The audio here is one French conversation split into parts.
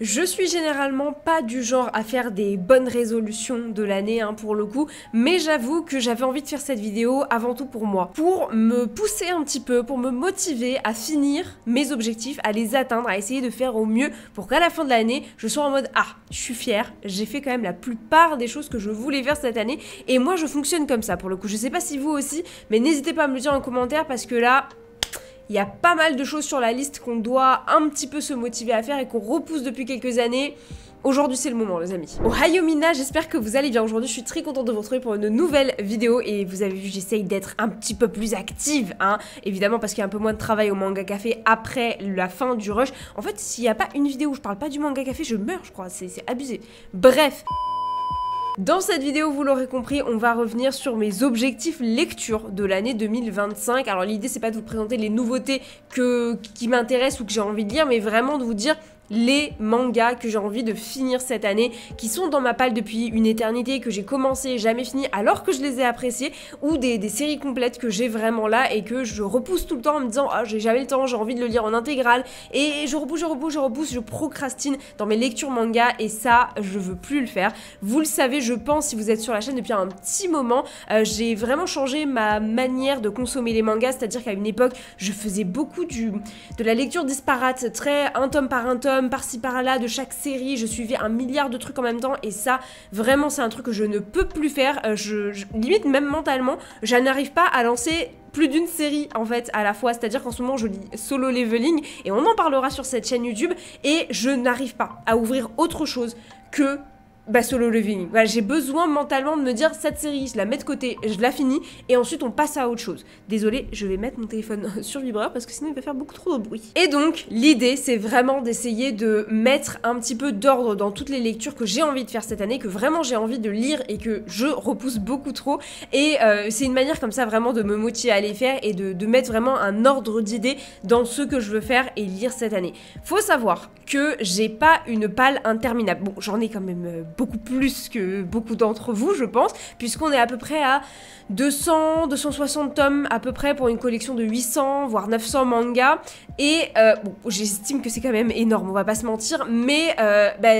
Je suis généralement pas du genre à faire des bonnes résolutions de l'année pour le coup, mais j'avoue que j'avais envie de faire cette vidéo avant tout pour moi, pour me pousser un petit peu, pour me motiver à finir mes objectifs, à les atteindre, à essayer de faire au mieux pour qu'à la fin de l'année, je sois en mode ah, je suis fière, j'ai fait quand même la plupart des choses que je voulais faire cette année, et moi je fonctionne comme ça pour le coup. Je sais pas si vous aussi, mais n'hésitez pas à me le dire en commentaire parce que là... il y a pas mal de choses sur la liste qu'on doit un petit peu se motiver à faire et qu'on repousse depuis quelques années. Aujourd'hui c'est le moment les amis. Ohio Mina, j'espère que vous allez bien aujourd'hui, je suis très contente de vous retrouver pour une nouvelle vidéo et vous avez vu j'essaye d'être un petit peu plus active évidemment parce qu'il y a un peu moins de travail au Manga Café après la fin du rush. En fait s'il n'y a pas une vidéo où je parle pas du Manga Café je meurs je crois, c'est abusé. Bref. Dans cette vidéo, vous l'aurez compris, on va revenir sur mes objectifs lecture de l'année 2025. Alors l'idée, c'est pas de vous présenter les nouveautés qui m'intéressent ou que j'ai envie de lire, mais vraiment de vous dire les mangas que j'ai envie de finir cette année, qui sont dans ma palle depuis une éternité, que j'ai commencé et jamais fini alors que je les ai appréciés, ou des séries complètes que j'ai vraiment là et que je repousse tout le temps en me disant ah j'ai jamais le temps, j'ai envie de le lire en intégrale, et je repousse, je procrastine dans mes lectures manga et ça je veux plus le faire. Vous le savez je pense si vous êtes sur la chaîne depuis un petit moment, j'ai vraiment changé ma manière de consommer les mangas, c'est-à-dire qu'à une époque je faisais beaucoup de la lecture disparate, très un tome par un tome, par-ci par-là de chaque série, je suivais un milliard de trucs en même temps et ça vraiment c'est un truc que je ne peux plus faire, limite même mentalement je n'arrive pas à lancer plus d'une série en fait à la fois, c'est-à-dire qu'en ce moment je lis Solo Leveling et on en parlera sur cette chaîne YouTube et je n'arrive pas à ouvrir autre chose que Solo Leveling. Voilà, j'ai besoin mentalement de me dire cette série, je la mets de côté, je la finis et ensuite on passe à autre chose. Désolée, je vais mettre mon téléphone sur vibreur parce que sinon il va faire beaucoup trop de bruit. Et donc l'idée c'est vraiment d'essayer de mettre un petit peu d'ordre dans toutes les lectures que j'ai envie de faire cette année, que vraiment j'ai envie de lire et que je repousse beaucoup trop et c'est une manière comme ça vraiment de me motiver à les faire et de mettre vraiment un ordre d'idées dans ce que je veux faire et lire cette année. Faut savoir que j'ai pas une palle interminable. Bon, j'en ai quand même beaucoup plus que beaucoup d'entre vous, je pense, puisqu'on est à peu près à 200, 260 tomes à peu près pour une collection de 800, voire 900 mangas. Et bon, j'estime que c'est quand même énorme, on va pas se mentir, mais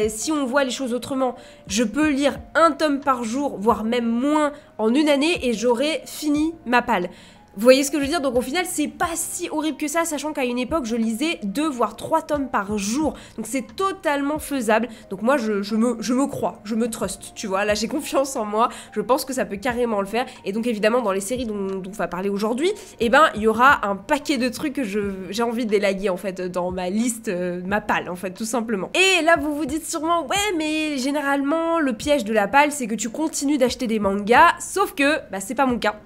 si on voit les choses autrement, je peux lire un tome par jour, voire même moins en une année, et j'aurai fini ma palle. Vous voyez ce que je veux dire? Donc au final c'est pas si horrible que ça, sachant qu'à une époque je lisais 2 voire 3 tomes par jour, donc c'est totalement faisable. Donc moi je me crois, je me trust, tu vois, là j'ai confiance en moi, je pense que ça peut carrément le faire. Et donc évidemment dans les séries dont on va parler aujourd'hui, il y aura un paquet de trucs que j'ai envie d'élaguer en fait dans ma liste, ma palle en fait tout simplement. Et là vous vous dites sûrement ouais mais généralement le piège de la palle c'est que tu continues d'acheter des mangas, sauf que c'est pas mon cas.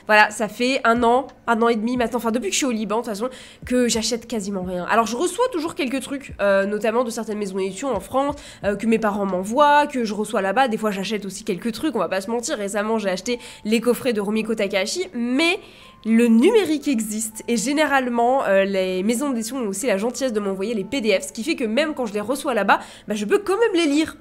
Voilà, ça fait un an et demi maintenant, enfin depuis que je suis au Liban de toute façon, que j'achète quasiment rien. Alors je reçois toujours quelques trucs, notamment de certaines maisons d'édition en France, que mes parents m'envoient, que je reçois là-bas. Des fois j'achète aussi quelques trucs, on va pas se mentir. Récemment j'ai acheté les coffrets de Rumiko Takahashi, mais le numérique existe et généralement les maisons d'édition ont aussi la gentillesse de m'envoyer les PDF, ce qui fait que même quand je les reçois là-bas, je peux quand même les lire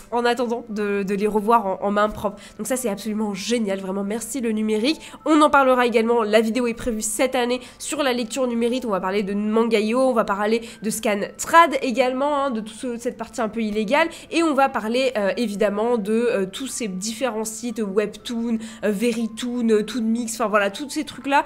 en attendant de les revoir en main propre. Donc ça c'est absolument génial, vraiment merci le numérique. On en parlera également, la vidéo est prévue cette année sur la lecture numérique, on va parler de Mangaio, on va parler de Scan Trad également, de toute cette partie un peu illégale, et on va parler évidemment de tous ces différents sites, Webtoon, Verytoon, Toonmix, enfin voilà, tous ces trucs là,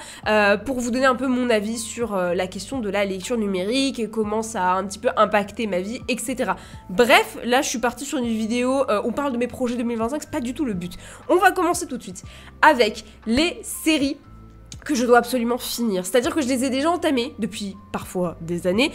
pour vous donner un peu mon avis sur la question de la lecture numérique, et comment ça a un petit peu impacté ma vie, etc. Bref, là je suis partie sur une vidéo, on parle de mes projets 2025, c'est pas du tout le but. On va commencer tout de suite avec les séries que je dois absolument finir. C'est-à-dire que je les ai déjà entamées depuis parfois des années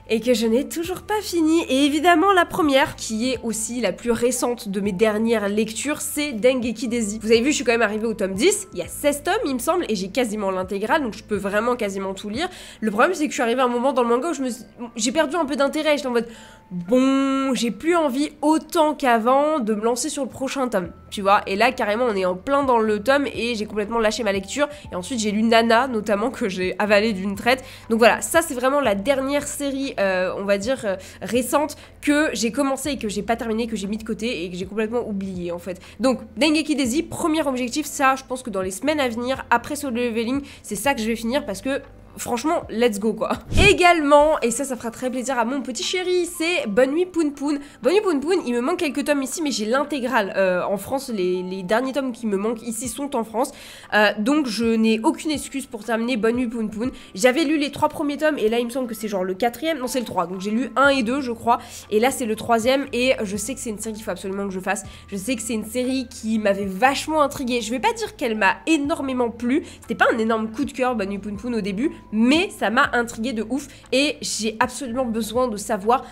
et que je n'ai toujours pas fini. Et évidemment la première, qui est aussi la plus récente de mes dernières lectures, c'est Dengeki Daisy. Vous avez vu, je suis quand même arrivée au tome 10, il y a 16 tomes il me semble, et j'ai quasiment l'intégrale, donc je peux vraiment quasiment tout lire. Le problème c'est que je suis arrivée à un moment dans le manga où j'ai perdu un peu d'intérêt, j'étais en mode bon, j'ai plus envie autant qu'avant de me lancer sur le prochain tome, tu vois. Et là carrément on est en plein dans le tome et j'ai complètement lâché ma lecture, et ensuite j'ai lu Nana notamment, que j'ai avalé d'une traite. Donc voilà, ça c'est vraiment la dernière série on va dire récente que j'ai commencé et que j'ai pas terminé, que j'ai mis de côté et que j'ai complètement oublié en fait. Donc Dengeki Daisy, premier objectif, ça je pense que dans les semaines à venir, après Solo Leveling, c'est ça que je vais finir, parce que franchement, let's go quoi. Également, et ça fera très plaisir à mon petit chéri, c'est Bonne Nuit Poun Poun. Bonne Nuit Poun Poun, il me manque quelques tomes ici, mais j'ai l'intégrale. En France, les derniers tomes qui me manquent ici sont en France. Donc je n'ai aucune excuse pour terminer Bonne Nuit Poun Poun. J'avais lu les 3 premiers tomes, et là il me semble que c'est genre le 4e, non c'est le 3. Donc j'ai lu 1 et 2 je crois, et là c'est le 3e, et je sais que c'est une série qu'il faut absolument que je fasse. Je sais que c'est une série qui m'avait vachement intriguée. Je vais pas dire qu'elle m'a énormément plu, c'était pas un énorme coup de cœur Bonne Nuit Poun Poun au début, mais ça m'a intriguée de ouf, et j'ai absolument besoin de savoir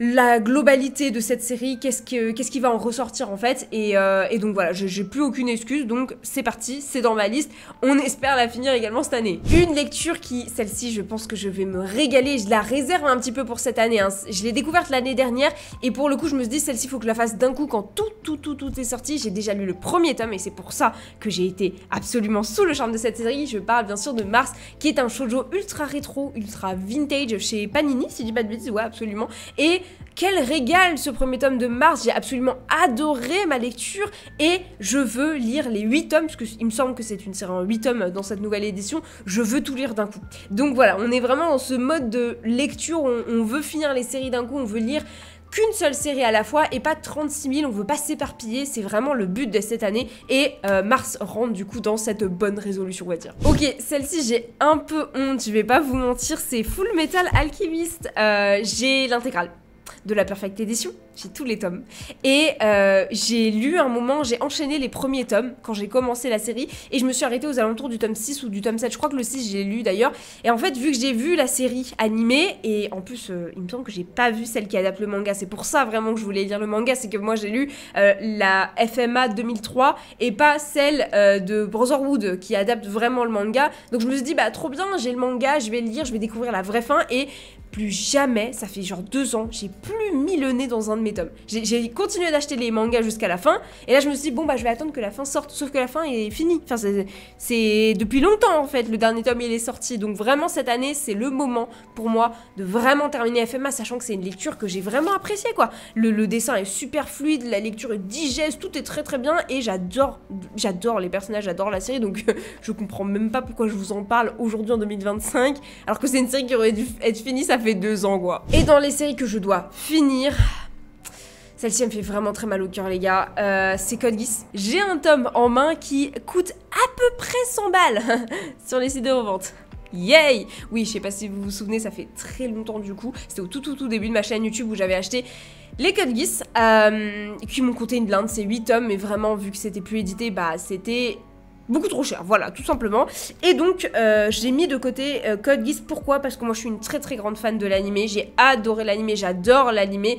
la globalité de cette série, qu'est-ce qui va en ressortir en fait, et donc voilà, j'ai plus aucune excuse, donc c'est parti, c'est dans ma liste, on espère la finir également cette année. Une lecture qui, celle-ci je pense que je vais me régaler, je la réserve un petit peu pour cette année, hein. Je l'ai découverte l'année dernière, et pour le coup je me suis dit celle-ci faut que je la fasse d'un coup quand tout est sorti. J'ai déjà lu le premier tome, et c'est pour ça que j'ai été absolument sous le charme de cette série. Je parle bien sûr de Mars, qui est un shoujo ultra rétro, ultra vintage chez Panini, si je dis pas de bêtises, ouais absolument, et quel régal ce premier tome de Mars, j'ai absolument adoré ma lecture et je veux lire les 8 tomes, parce qu'il me semble que c'est une série en 8 tomes dans cette nouvelle édition, je veux tout lire d'un coup. Donc voilà, on est vraiment dans ce mode de lecture, on veut finir les séries d'un coup, on veut lire qu'une seule série à la fois et pas 36 000, on veut pas s'éparpiller, c'est vraiment le but de cette année, et Mars rentre du coup dans cette bonne résolution on va dire. Ok, celle-ci j'ai un peu honte, je vais pas vous mentir, c'est Full Metal Alchemist, j'ai l'intégrale de la Perfect Edition, j'ai tous les tomes, et j'ai lu un moment, j'ai enchaîné les premiers tomes quand j'ai commencé la série, et je me suis arrêtée aux alentours du tome 6 ou du tome 7, je crois que le 6 j'ai lu d'ailleurs, et en fait vu que j'ai vu la série animée, et en plus il me semble que j'ai pas vu celle qui adapte le manga, c'est pour ça vraiment que je voulais lire le manga, c'est que moi j'ai lu la FMA 2003, et pas celle de Brotherhood qui adapte vraiment le manga, donc je me suis dit bah trop bien, j'ai le manga, je vais le lire, je vais découvrir la vraie fin, et plus jamais, ça fait genre 2 ans, j'ai plus mis le nez dans un de mes tomes. J'ai continué d'acheter les mangas jusqu'à la fin, et là je me suis dit, bon bah je vais attendre que la fin sorte, sauf que la fin est finie. Enfin c'est depuis longtemps en fait, le dernier tome il est sorti, donc vraiment cette année c'est le moment pour moi de vraiment terminer FMA, sachant que c'est une lecture que j'ai vraiment appréciée quoi. Le dessin est super fluide, la lecture est digeste, tout est très très bien, et j'adore les personnages, j'adore la série, donc je comprends même pas pourquoi je vous en parle aujourd'hui en 2025, alors que c'est une série qui aurait dû être finie, ça fait 2 ans quoi. Et dans les séries que je dois finir, celle-ci elle me fait vraiment très mal au cœur les gars, c'est Code Geass. J'ai un tome en main qui coûte à peu près 100 balles sur les sites de revente. Yay! Oui, je sais pas si vous vous souvenez, ça fait très longtemps du coup, c'était au tout début de ma chaîne YouTube où j'avais acheté les Code Geass, qui m'ont coûté une blinde, c'est 8 tomes, mais vraiment vu que c'était plus édité, bah c'était beaucoup trop cher, voilà, tout simplement. Et donc, j'ai mis de côté Code Geass. Pourquoi? Parce que moi, je suis une très très grande fan de l'animé. J'ai adoré l'animé, j'adore l'animé.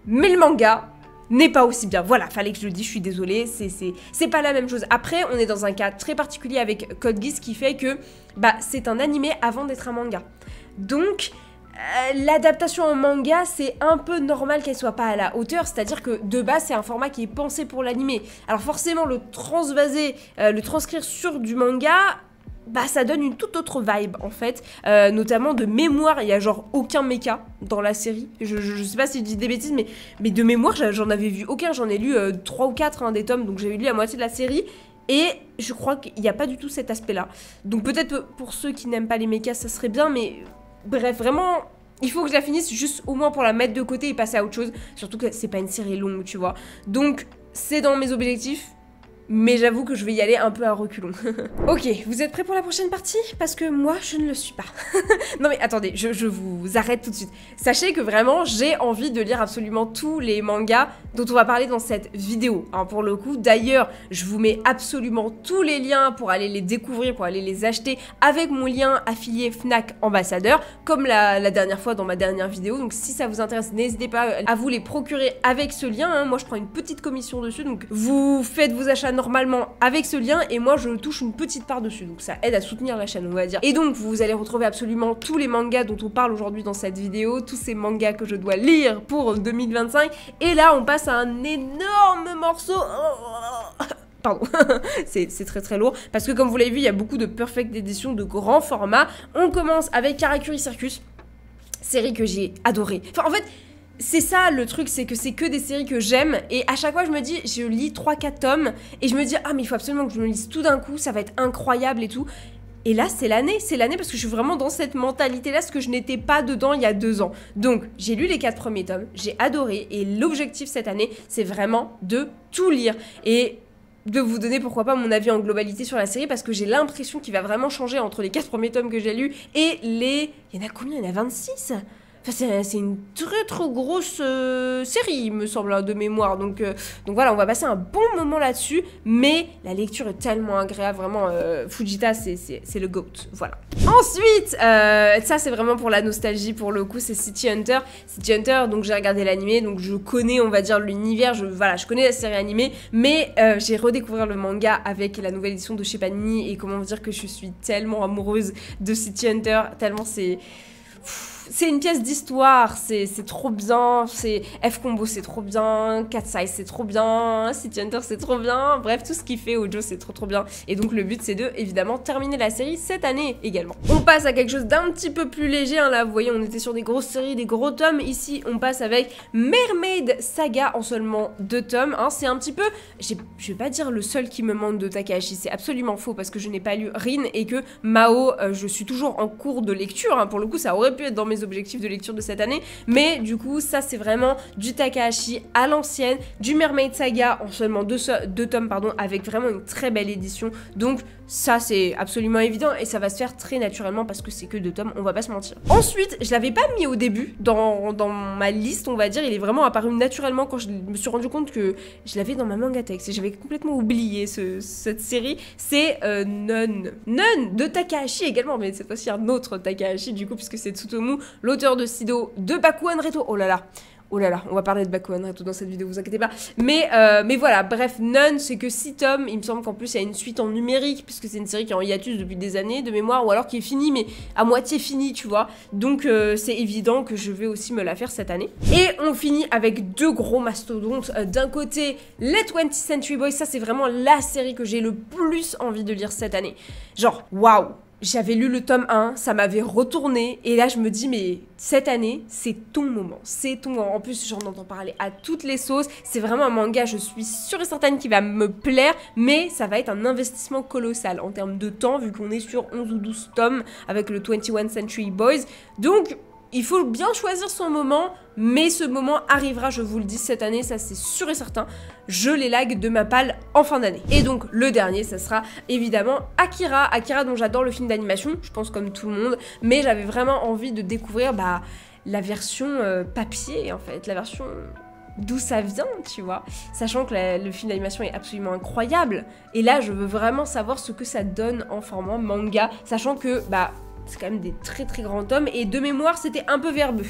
Mais le manga n'est pas aussi bien. Voilà, fallait que je le dise, je suis désolée. C'est pas la même chose. Après, on est dans un cas très particulier avec Code Geass qui fait que bah, c'est un animé avant d'être un manga. Donc l'adaptation en manga, c'est un peu normal qu'elle soit pas à la hauteur, c'est-à-dire que de base c'est un format qui est pensé pour l'animé. Alors forcément le transvaser, le transcrire sur du manga, bah ça donne une toute autre vibe en fait, notamment de mémoire, il y a genre aucun mecha dans la série, je sais pas si je dis des bêtises, mais de mémoire j'en avais vu aucun, j'en ai lu 3 ou 4 des tomes, donc j'avais lu la moitié de la série. Et je crois qu'il n'y a pas du tout cet aspect-là. Donc peut-être pour ceux qui n'aiment pas les mechas, ça serait bien, mais bref, vraiment, il faut que je la finisse juste au moins pour la mettre de côté et passer à autre chose. Surtout que c'est pas une série longue, tu vois. Donc c'est dans mes objectifs. Mais j'avoue que je vais y aller un peu à reculons. Ok, vous êtes prêts pour la prochaine partie? Parce que moi, je ne le suis pas. Non mais attendez, je vous arrête tout de suite. Sachez que vraiment, j'ai envie de lire absolument tous les mangas dont on va parler dans cette vidéo, hein, pour le coup. D'ailleurs, je vous mets absolument tous les liens pour aller les découvrir, pour aller les acheter avec mon lien affilié Fnac Ambassadeur, comme la dernière fois dans ma dernière vidéo. Donc si ça vous intéresse, n'hésitez pas à vous les procurer avec ce lien, hein. Moi, je prends une petite commission dessus, donc vous faites vos achats normalement avec ce lien et moi je touche une petite part dessus, donc ça aide à soutenir la chaîne on va dire. Et donc vous allez retrouver absolument tous les mangas dont on parle aujourd'hui dans cette vidéo, tous ces mangas que je dois lire pour 2025, et là on passe à un énorme morceau. Pardon, c'est très très lourd, parce que comme vous l'avez vu, il y a beaucoup de perfect edition de grand format. On commence avec Karakuri Circus, série que j'ai adorée. Enfin en fait, c'est ça le truc, c'est que c'est que des séries que j'aime, et à chaque fois je me dis, je lis 3-4 tomes, et je me dis, ah mais il faut absolument que je me lise tout d'un coup, ça va être incroyable et tout. Et là, c'est l'année parce que je suis vraiment dans cette mentalité-là, ce que je n'étais pas dedans il y a 2 ans. Donc, j'ai lu les 4 premiers tomes, j'ai adoré, et l'objectif cette année, c'est vraiment de tout lire. Et de vous donner pourquoi pas mon avis en globalité sur la série, parce que j'ai l'impression qu'il va vraiment changer entre les 4 premiers tomes que j'ai lus et les... Il y en a combien? Il y en a 26? Enfin, c'est une très trop grosse série, il me semble, de mémoire. Donc voilà, on va passer un bon moment là-dessus. Mais la lecture est tellement agréable, vraiment. Fujita, c'est le GOAT. Voilà. Ensuite, ça c'est vraiment pour la nostalgie, pour le coup, c'est City Hunter. City Hunter, donc j'ai regardé l'animé, donc je connais, on va dire, l'univers. Voilà, je connais la série animée, mais j'ai redécouvert le manga avec la nouvelle édition de chez Panini. Et comment vous dire que je suis tellement amoureuse de City Hunter, tellement c'est une pièce d'histoire, c'est trop bien, c'est F-Combo c'est trop bien, Cat Size c'est trop bien, City Hunter c'est trop bien, bref tout ce qu'il fait Hojo c'est trop bien. Et donc le but c'est de évidemment terminer la série cette année également. On passe à quelque chose d'un petit peu plus léger, hein, là vous voyez on était sur des grosses séries, des gros tomes, ici on passe avec Mermaid Saga en seulement 2 tomes, hein. C'est un petit peu, je vais pas dire le seul qui me manque de Takahashi, c'est absolument faux parce que je n'ai pas lu Rin et que Mao, je suis toujours en cours de lecture, hein. Pour le coup ça aurait pu être dans mes objectifs de lecture de cette année, mais du coup ça c'est vraiment du Takahashi à l'ancienne, du Mermaid Saga en seulement 2 tomes pardon, avec vraiment une très belle édition, donc ça c'est absolument évident et ça va se faire très naturellement parce que c'est que 2 tomes, on va pas se mentir. Ensuite, je l'avais pas mis au début dans ma liste, on va dire, il est vraiment apparu naturellement quand je me suis rendu compte que je l'avais dans ma Mangatex et j'avais complètement oublié cette série, c'est Nun de Takahashi également, mais cette fois-ci un autre Takahashi du coup puisque c'est Tsutomu, l'auteur de Sido, de Bakuan Reto. Oh là là, on va parler de Bakuan Reto dans cette vidéo, vous inquiétez pas. Mais voilà, bref, Nun, c'est que 6 tomes. Il me semble qu'en plus, il y a une suite en numérique, puisque c'est une série qui est en hiatus depuis des années, de mémoire, ou alors qui est finie, mais à moitié finie, tu vois. Donc, c'est évident que je vais aussi me la faire cette année. Et on finit avec 2 gros mastodontes. D'un côté, les 20th Century Boys, ça, c'est vraiment la série que j'ai le plus envie de lire cette année. Genre, waouh! J'avais lu le tome 1, ça m'avait retourné, et là je me dis mais cette année, c'est ton moment, c'est ton moment. En plus j'en entends parler à toutes les sauces, c'est vraiment un manga, je suis sûre et certaine qu'il va me plaire, mais ça va être un investissement colossal en termes de temps, vu qu'on est sur 11 ou 12 tomes avec le 21 Century Boys, donc il faut bien choisir son moment, mais ce moment arrivera, je vous le dis, cette année, ça c'est sûr et certain. Je l'élague de ma palle en fin d'année. Et donc le dernier, ça sera évidemment Akira. Akira dont j'adore le film d'animation, je pense comme tout le monde, mais j'avais vraiment envie de découvrir la version papier en fait, la version d'où ça vient, tu vois, sachant que le film d'animation est absolument incroyable. Et là, je veux vraiment savoir ce que ça donne en format manga, sachant que, c'est quand même des très très grands tomes et de mémoire c'était un peu verbeux.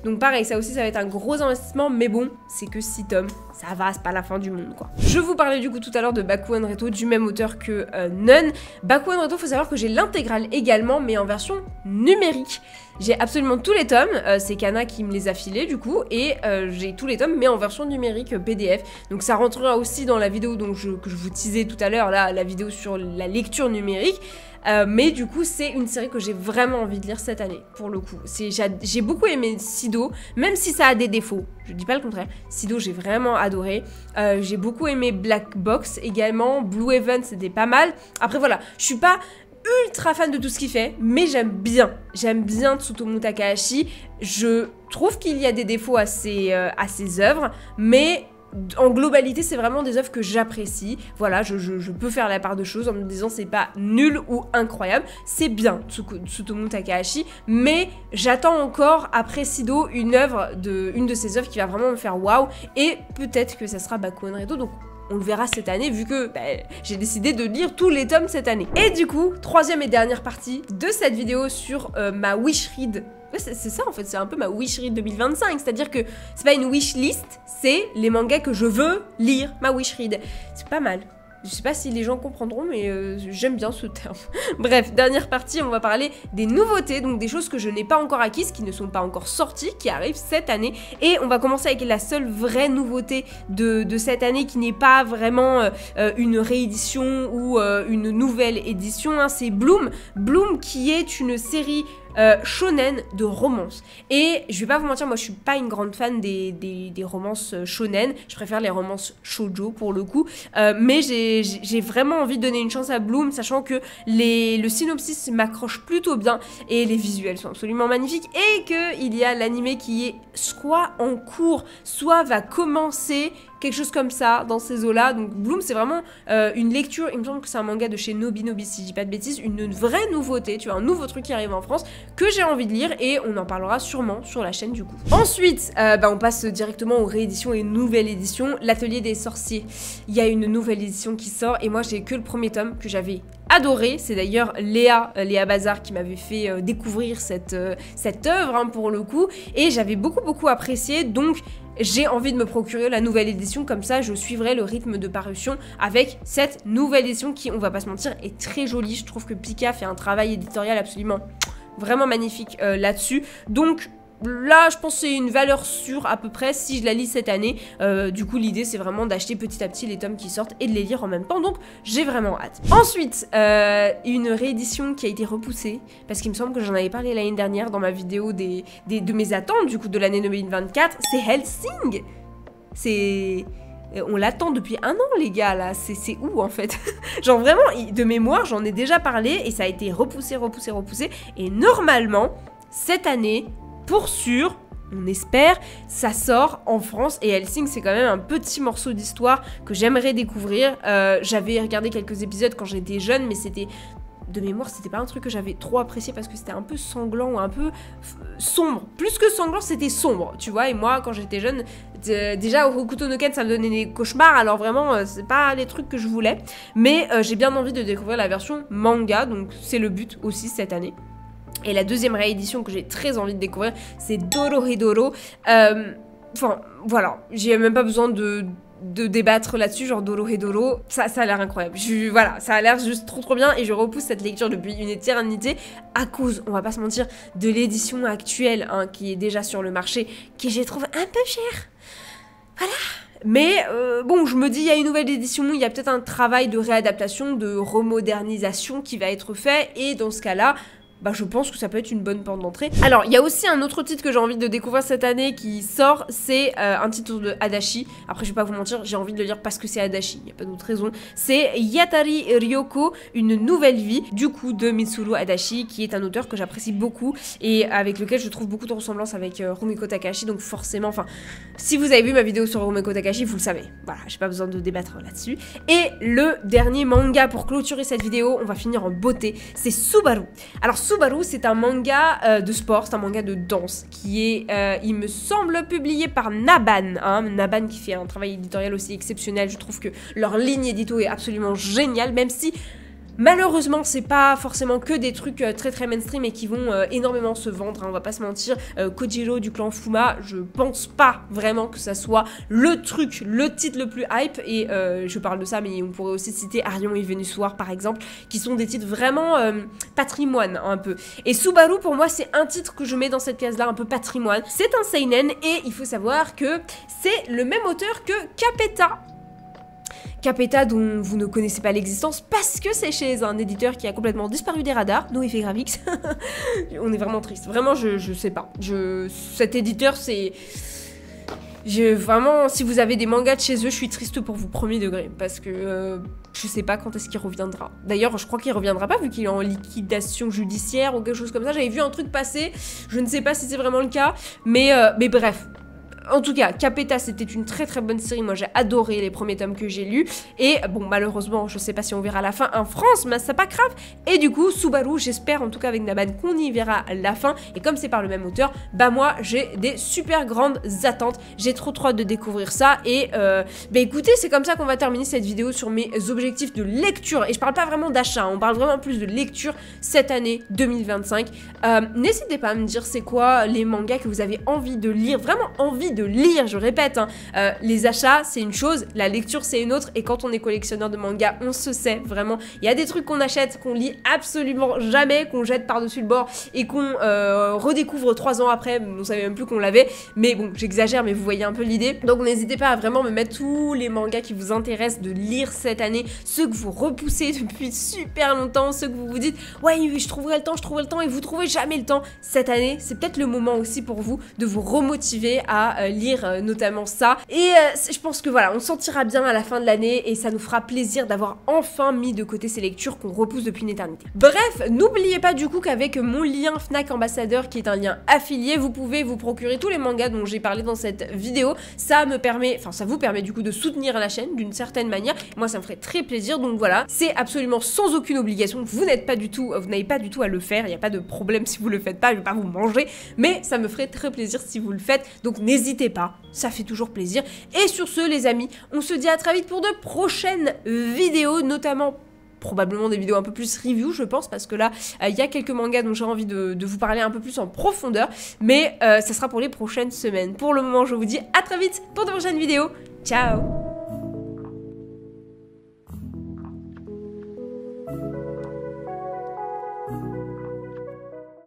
Donc pareil, ça aussi ça va être un gros investissement, mais bon, c'est que 6 tomes, ça va, c'est pas la fin du monde quoi. Je vous parlais du coup tout à l'heure de Bakuan Reto, du même auteur que Nun. Bakuan Reto, faut savoir que j'ai l'intégrale également, mais en version numérique. J'ai absolument tous les tomes, c'est Kana qui me les a filés du coup, et j'ai tous les tomes mais en version numérique PDF. Donc ça rentrera aussi dans la vidéo que je vous teasais tout à l'heure, là, la vidéo sur la lecture numérique. Mais du coup c'est une série que j'ai vraiment envie de lire cette année, pour le coup. J'ai beaucoup aimé Sido, même si ça a des défauts, je dis pas le contraire. Sido j'ai vraiment adoré, j'ai beaucoup aimé Black Box également, Blue Heaven c'était pas mal. Après voilà, je suis pas ultra fan de tout ce qu'il fait, mais j'aime bien Tsutomu Takahashi. Je trouve qu'il y a des défauts à ses œuvres, mais en globalité, c'est vraiment des œuvres que j'apprécie. Voilà, je peux faire la part de choses en me disant c'est pas nul ou incroyable, c'est bien Tsutomu Takahashi, mais j'attends encore après Sido une de ses œuvres qui va vraiment me faire waouh, et peut-être que ça sera Bakuan Reto, donc on le verra cette année vu que j'ai décidé de lire tous les tomes cette année. Et du coup, troisième et dernière partie de cette vidéo sur ma wish read. Ouais, c'est ça en fait, c'est un peu ma wish read 2025, c'est-à-dire que c'est pas une wish list, c'est les mangas que je veux lire, ma wish read. C'est pas mal. Je sais pas si les gens comprendront, mais j'aime bien ce terme. Bref, dernière partie, on va parler des nouveautés, donc des choses que je n'ai pas encore acquises, qui ne sont pas encore sorties, qui arrivent cette année. Et on va commencer avec la seule vraie nouveauté de cette année, qui n'est pas vraiment une réédition ou une nouvelle édition, hein, c'est Bloom. Bloom qui est une série shonen de romance. Et je vais pas vous mentir, moi je suis pas une grande fan des romances shonen, je préfère les romances shoujo pour le coup, mais j'ai vraiment envie de donner une chance à Bloom, sachant que le synopsis m'accroche plutôt bien et les visuels sont absolument magnifiques et qu'il y a l'anime qui est soit en cours, soit va commencer, quelque chose comme ça dans ces eaux-là. Donc Bloom, c'est vraiment une lecture, il me semble que c'est un manga de chez Nobinobi si je dis pas de bêtises, une vraie nouveauté, tu vois, un nouveau truc qui arrive en France que j'ai envie de lire et on en parlera sûrement sur la chaîne du coup. Ensuite, on passe directement aux rééditions et nouvelles éditions. L'Atelier des sorciers, il y a une nouvelle édition qui sort et moi j'ai que le premier tome que j'avais adoré. C'est d'ailleurs Léa Bazar qui m'avait fait découvrir cette œuvre hein, pour le coup et j'avais beaucoup apprécié, donc j'ai envie de me procurer la nouvelle édition, comme ça je suivrai le rythme de parution avec cette nouvelle édition qui, on va pas se mentir, est très jolie. Je trouve que Pika fait un travail éditorial absolument vraiment magnifique là-dessus, donc là, je pense que c'est une valeur sûre à peu près si je la lis cette année. Du coup, l'idée, c'est vraiment d'acheter petit à petit les tomes qui sortent et de les lire en même temps. Donc, j'ai vraiment hâte. Ensuite, une réédition qui a été repoussée parce qu'il me semble que j'en avais parlé l'année dernière dans ma vidéo de mes attentes du coup de l'année 2024. C'est Hellsing. On l'attend depuis un an, les gars, là. C'est où, en fait? Genre, vraiment, de mémoire, j'en ai déjà parlé et ça a été repoussé. Et normalement, cette année, pour sûr, on espère, ça sort en France et Hellsing c'est quand même un petit morceau d'histoire que j'aimerais découvrir. J'avais regardé quelques épisodes quand j'étais jeune, mais c'était, de mémoire, c'était pas un truc que j'avais trop apprécié parce que c'était un peu sanglant ou un peu sombre. Plus que sanglant, c'était sombre, tu vois, et moi quand j'étais jeune, déjà Hokuto no Ken ça me donnait des cauchemars, alors vraiment c'est pas les trucs que je voulais, mais j'ai bien envie de découvrir la version manga, donc c'est le but aussi cette année. Et la deuxième réédition que j'ai très envie de découvrir, c'est Dorohedoro. Enfin, voilà, j'ai même pas besoin de débattre là-dessus, genre Dorohedoro, ça a l'air incroyable. Voilà, ça a l'air juste trop bien et je repousse cette lecture depuis une éternité à cause, on va pas se mentir, de l'édition actuelle hein, qui est déjà sur le marché, qui je trouve un peu chère. Voilà. Mais bon, je me dis, il y a une nouvelle édition, il y a peut-être un travail de réadaptation, de remodernisation qui va être fait et dans ce cas-là, bah je pense que ça peut être une bonne porte d'entrée. Alors, il y a aussi un autre titre que j'ai envie de découvrir cette année qui sort, c'est un titre de Adachi. Après, je vais pas vous mentir, j'ai envie de le lire parce que c'est Adachi, il n'y a pas d'autre raison. C'est Yatari Ryoko, une nouvelle vie, du coup, de Mitsuru Adachi, qui est un auteur que j'apprécie beaucoup et avec lequel je trouve beaucoup de ressemblances avec Rumiko Takahashi, donc forcément, enfin, si vous avez vu ma vidéo sur Rumiko Takahashi, vous le savez. Voilà, j'ai pas besoin de débattre là-dessus. Et le dernier manga pour clôturer cette vidéo, on va finir en beauté, c'est Subaru. Alors, Subaru, c'est un manga de sport, c'est un manga de danse qui est, il me semble, publié par Naban. Hein, Naban qui fait un travail éditorial aussi exceptionnel. Je trouve que leur ligne édito est absolument géniale, même si malheureusement, c'est pas forcément que des trucs très mainstream et qui vont énormément se vendre, hein, on va pas se mentir. Kojiro du clan Fuma, je pense pas vraiment que ça soit le truc, le titre le plus hype, et je parle de ça, mais on pourrait aussi citer Arion et Venus War par exemple, qui sont des titres vraiment patrimoine un peu. Et Subaru pour moi c'est un titre que je mets dans cette case là, un peu patrimoine. C'est un seinen et il faut savoir que c'est le même auteur que Capeta. Capeta dont vous ne connaissez pas l'existence parce que c'est chez un éditeur qui a complètement disparu des radars, No Effet Graphics. On est vraiment triste. Vraiment, je sais pas. Cet éditeur, c'est... Vraiment, si vous avez des mangas de chez eux, je suis triste pour vous, premier degré. Parce que je sais pas quand est-ce qu'il reviendra. D'ailleurs, je crois qu'il reviendra pas vu qu'il est en liquidation judiciaire ou quelque chose comme ça. J'avais vu un truc passer. Je ne sais pas si c'est vraiment le cas. Mais bref. En tout cas, Capeta, c'était une très bonne série. Moi, j'ai adoré les premiers tomes que j'ai lus. Et bon, malheureusement, je sais pas si on verra la fin en France, mais c'est pas grave. Et du coup, Subaru, j'espère, en tout cas avec Naban, qu'on y verra la fin. Et comme c'est par le même auteur, bah moi, j'ai des super grandes attentes. J'ai trop hâte de découvrir ça. Et bah écoutez, c'est comme ça qu'on va terminer cette vidéo sur mes objectifs de lecture. Et je parle pas vraiment d'achat, on parle vraiment plus de lecture cette année 2025. N'hésitez pas à me dire c'est quoi les mangas que vous avez envie de lire, vraiment envie envie de lire, je répète, hein. Les achats c'est une chose, la lecture c'est une autre, et quand on est collectionneur de manga, on se sait vraiment. Il y a des trucs qu'on achète, qu'on lit absolument jamais, qu'on jette par-dessus le bord et qu'on redécouvre 3 ans après, on savait même plus qu'on l'avait, mais bon, j'exagère, mais vous voyez un peu l'idée. Donc n'hésitez pas à vraiment me mettre tous les mangas qui vous intéressent de lire cette année, ceux que vous repoussez depuis super longtemps, ceux que vous vous dites ouais je trouverai le temps, et vous trouvez jamais le temps. Cette année c'est peut-être le moment aussi pour vous de vous remotiver à lire notamment ça, et je pense que voilà, on se sentira bien à la fin de l'année et ça nous fera plaisir d'avoir enfin mis de côté ces lectures qu'on repousse depuis une éternité. Bref, n'oubliez pas du coup qu'avec mon lien Fnac Ambassadeur, qui est un lien affilié, vous pouvez vous procurer tous les mangas dont j'ai parlé dans cette vidéo. Ça me permet, enfin ça vous permet du coup de soutenir la chaîne d'une certaine manière. Moi ça me ferait très plaisir, donc voilà, c'est absolument sans aucune obligation. Vous n'avez pas du tout à le faire, il n'y a pas de problème si vous le faites pas, je vais pas vous manger, mais ça me ferait très plaisir si vous le faites, donc n'hésitez pas, ça fait toujours plaisir. Et sur ce les amis, on se dit à très vite pour de prochaines vidéos, notamment probablement des vidéos un peu plus review je pense, parce que là il y a quelques mangas dont j'ai envie de vous parler un peu plus en profondeur, mais ça sera pour les prochaines semaines. Pour le moment je vous dis à très vite pour de prochaines vidéos, ciao.